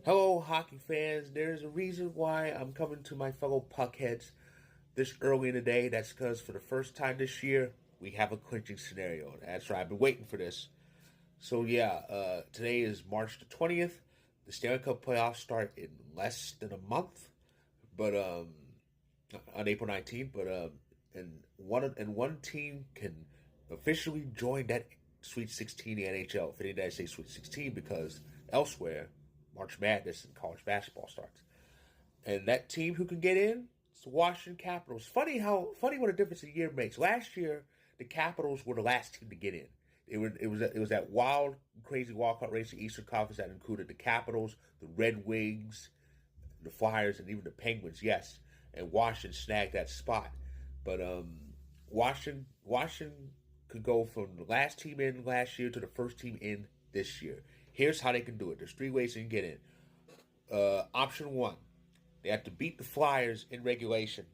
Hello, hockey fans. There's a reason why I'm coming to my fellow puckheads this early in the day. That's because for the first time this year, we have a clinching scenario. That's right. I've been waiting for this. So yeah, today is March the 20th. The Stanley Cup playoffs start in less than a month, but on April 19th. And one team can officially join that Sweet 16 in the NHL. Fitting that I say Sweet 16 because elsewhere March Madness and college basketball starts. And that team who can get in, it's the Washington Capitals. Funny what a difference a year makes. Last year, the Capitals were the last team to get in. It was that wild, crazy wildcard race in the Eastern Conference that included the Capitals, the Red Wings, the Flyers, and even the Penguins. Yes, and Washington snagged that spot. But Washington could go from the last team in last year to the first team in this year. Here's how they can do it. There's three ways they can get in. Option one, they have to beat the Flyers in regulation.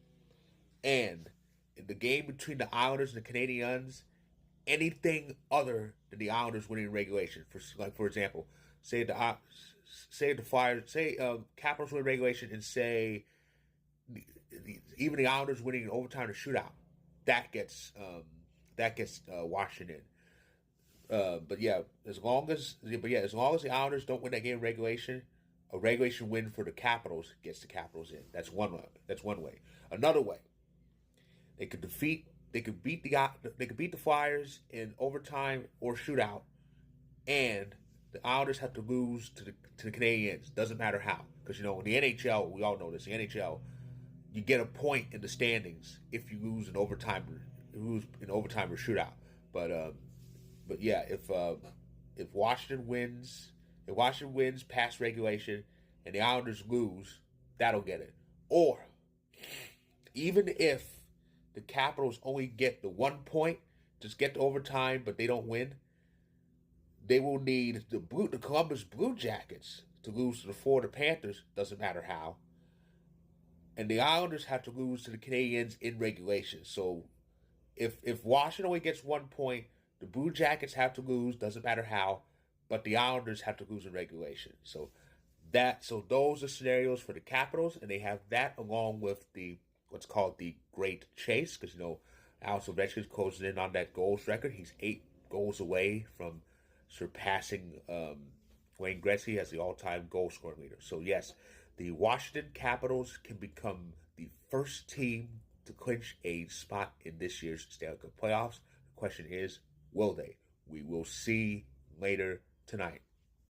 And in the game between the Islanders and the Canadiens, anything other than the Islanders winning in regulation. For example, say the Flyers, say Capitals win regulation, and say even the Islanders winning in overtime or shootout. That gets Washington. As long as the Islanders don't win that game in regulation, a regulation win for the Capitals gets the Capitals in. That's one way. Another way, they could beat the Flyers in overtime or shootout, and the Islanders have to lose to the Canadiens. Doesn't matter how, because in the NHL, we all know this. The NHL, you get a point in the standings if you lose in overtime or shootout. But yeah, if Washington wins past regulation and the Islanders lose, that'll get it. Or even if the Capitals only get the 1 point, just get to overtime, but they don't win, they will need the Columbus Blue Jackets to lose to the Florida Panthers. Doesn't matter how. And the Islanders have to lose to the Canadiens in regulation. So if Washington only gets 1 point, the Blue Jackets have to lose, doesn't matter how, but the Islanders have to lose in regulation. So those are scenarios for the Capitals, and they have that along with what's called the Great Chase, because Alex Ovechkin's closing in on that goals record. He's 8 goals away from surpassing Wayne Gretzky as the all-time goal scoring leader. So yes, the Washington Capitals can become the first team to clinch a spot in this year's Stanley Cup playoffs. The question is, will they? We will see later tonight.